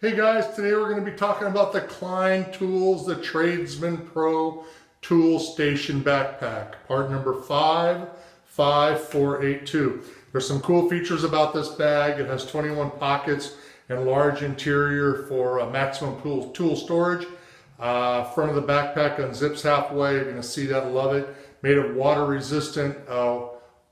Hey guys, today we're going to be talking about the Klein tools, the Tradesman Pro Tool Station Backpack, part number 55482. There's some cool features about this bag. It has 21 pockets and large interior for maximum tool storage. Front of the backpack unzips halfway. You're going to see that, love it. Made of water resistant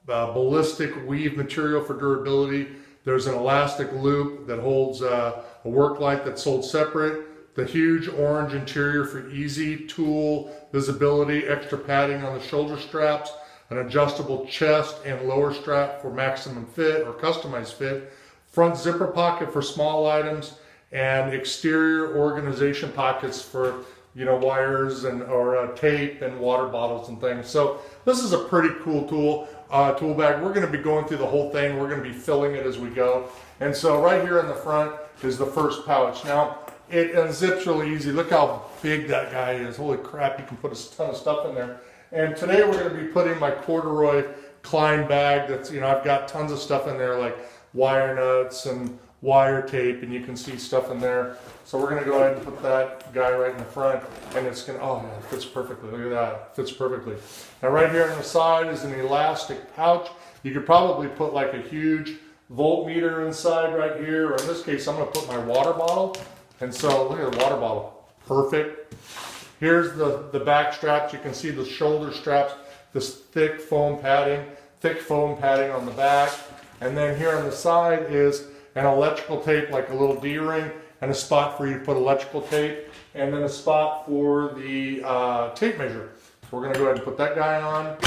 ballistic weave material for durability. There's an elastic loop that holds a work light that's sold separate. The huge orange interior for easy tool visibility, extra padding on the shoulder straps, an adjustable chest and lower strap for maximum fit or customized fit, front zipper pocket for small items, and exterior organization pockets for wires and tape and water bottles and things. So this is a pretty cool tool bag. We're going to be going through the whole thing. We're going to be filling it as we go. And so right here in the front is the first pouch. Now it unzips really easy. Look how big that guy is. Holy crap, you can put a ton of stuff in there. And today we're going to be putting my corduroy Klein bag that's, I've got tons of stuff in there like wire nuts and wire tape, and you can see stuff in there. So we're going to go ahead and put that guy right in the front, and it's going to, oh yeah, it fits perfectly. Look at that, it fits perfectly. Now right here on the side is an elastic pouch. You could probably put like a huge voltmeter inside right here, or in this case I'm going to put my water bottle. And so look at the water bottle, perfect. Here's the back straps. You can see the shoulder straps, this thick foam padding on the back. And then here on the side is an electrical tape, like a little D-ring, and a spot for you to put electrical tape, and then a spot for the tape measure. So we're going to go ahead and put that guy on.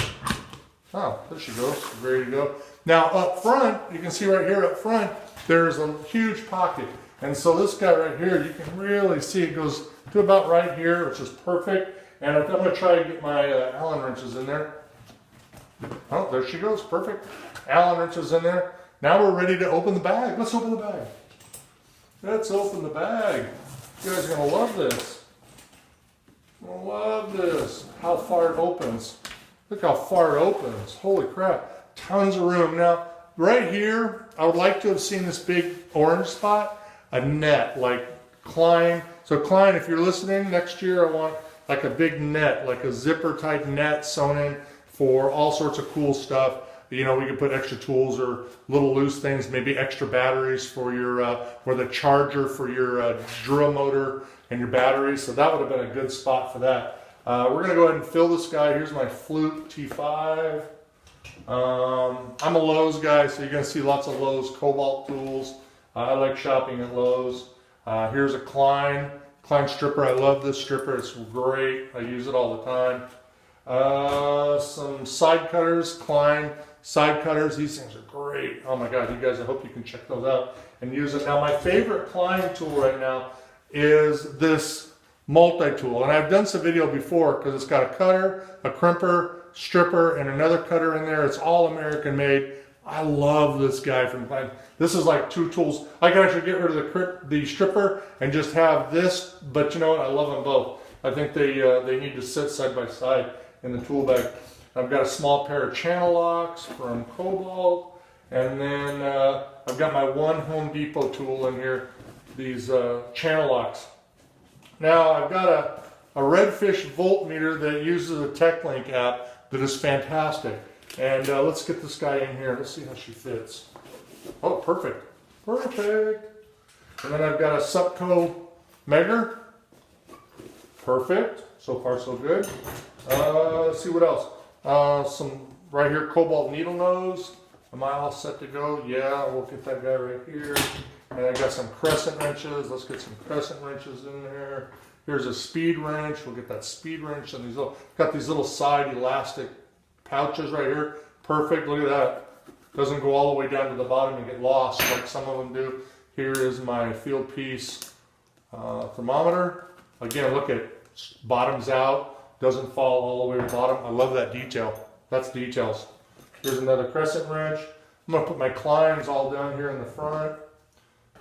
Oh, there she goes, ready to go. Now up front, you can see right here up front, there's a huge pocket. And so this guy right here, you can really see it goes to about right here, which is perfect. And I'm going to try to get my Allen wrenches in there. Oh, there she goes, perfect. Allen wrenches in there. Now we're ready to open the bag. Let's open the bag. Let's open the bag. You guys are going to love this. You're going to love this. How far it opens. Look how far it opens. Holy crap. Tons of room. Now, right here, I would like to have seen this big orange spot. A net, like Klein. So Klein, if you're listening, next year I want like a big net, like a zipper type net sewn in for all sorts of cool stuff. We can put extra tools or little loose things, maybe extra batteries for your, or the charger for your drill motor and your batteries. So that would have been a good spot for that. We're gonna go ahead and fill this guy. Here's my Fluke T5. I'm a Lowe's guy, so you're gonna see lots of Lowe's Cobalt tools. I like shopping at Lowe's. Here's a Klein stripper. I love this stripper, it's great. I use it all the time. Some side cutters, Klein side cutters. These things are great. Oh my God, you guys, I hope you can check those out and use it. Now my favorite Klein tool right now is this multi-tool. And I've done some video before because it's got a cutter, a crimper, stripper, and another cutter in there. It's all American made. I love this guy from Klein. This is like two tools. I can actually get rid of the stripper and just have this, but you know what? I love them both. I think they need to sit side by side in the tool bag. I've got a small pair of channel locks from Cobalt, and then I've got my one Home Depot tool in here, these channel locks. Now I've got a Redfish voltmeter that uses a TechLink app that is fantastic. And let's get this guy in here. Let's see how she fits. Oh, perfect. Perfect. And then I've got a Supco Megger. Perfect. So far, so good. Let's see what else. Some right here, Cobalt needle nose. Am I all set to go? Yeah, we'll get that guy right here. And I got some crescent wrenches. Let's get some crescent wrenches in there. Here's a speed wrench. We'll get that speed wrench. And got these little side elastic pouches right here. Perfect. Look at that. Doesn't go all the way down to the bottom and get lost like some of them do. Here is my field piece thermometer. Again, look at bottoms out. Doesn't fall all the way to the bottom. I love that detail. That's details. Here's another crescent wrench. I'm going to put my Kleins all down here in the front.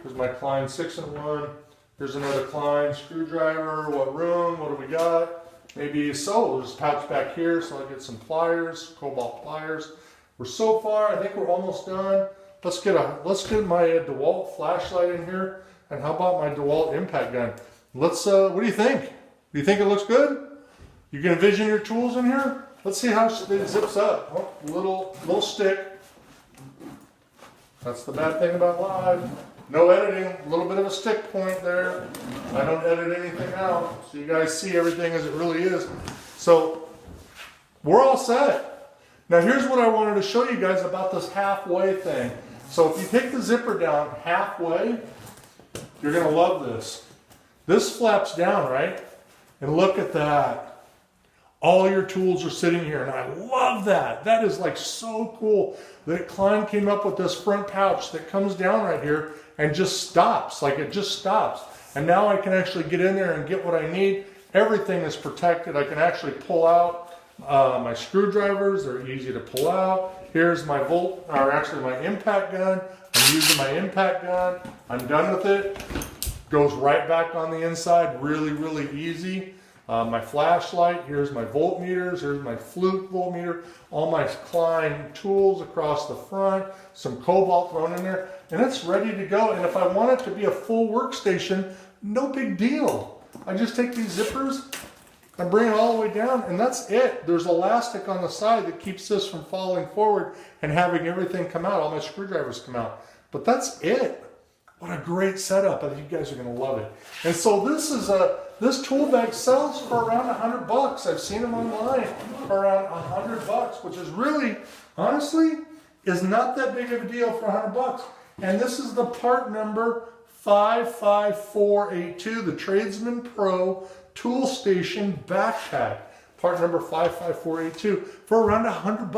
Here's my Klein 6-in-1. Here's another Klein screwdriver. What room? What do we got? Maybe so. There's a pouch back here, so I'll get some pliers, Cobalt pliers. We're so far, I think we're almost done. Let's get my Dewalt flashlight in here. And how about my Dewalt Impact Gun? Let's, what do you think? Do you think it looks good? You can envision your tools in here? Let's see how it zips up. Oh, little stick. That's the bad thing about live. No editing, a little bit of a stick point there. I don't edit anything out, so you guys see everything as it really is. So we're all set. Now here's what I wanted to show you guys about this halfway thing. So if you take the zipper down halfway, you're gonna love this. This flaps down, right? And look at that. All your tools are sitting here, and I love that. That is like so cool that Klein came up with this front pouch that comes down right here and just stops, like it just stops. And now I can actually get in there and get what I need. Everything is protected. I can actually pull out my screwdrivers. They're easy to pull out. Here's my my impact gun. I'm using my impact gun. I'm done with it. Goes right back on the inside. Really, really easy. My flashlight, here's my voltmeters, here's my flute voltmeter, all my Klein tools across the front, some cobalt thrown in there, and it's ready to go. And if I want it to be a full workstation, no big deal. I just take these zippers, I bring it all the way down, and that's it. There's elastic on the side that keeps this from falling forward and having everything come out, all my screwdrivers come out. But that's it. What a great setup. I think you guys are going to love it. And so this tool bag sells for around $100. I've seen them online for around $100, which is really, honestly, is not that big of a deal for $100. And this is the part number 55482, the Tradesman Pro Tool Station Backpack. Part number 55482 for around $100.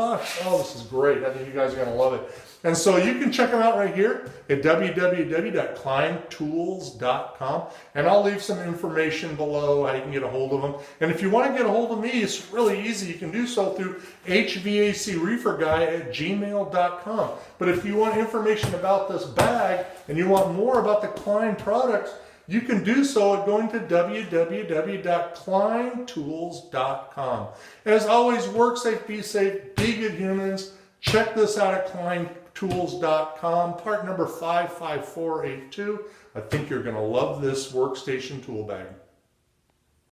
Oh, this is great. I think you guys are going to love it. And so you can check them out right here at www.kleintools.com. And I'll leave some information below how you can get a hold of them. And if you want to get a hold of me, it's really easy. You can do so through hvacreeferguy@gmail.com. But if you want information about this bag and you want more about the Klein products, you can do so at going to www.kleintools.com. As always, work safe, be safe, be good humans. Check this out at kleintools.com, part number 55482. I think you're going to love this workstation tool bag.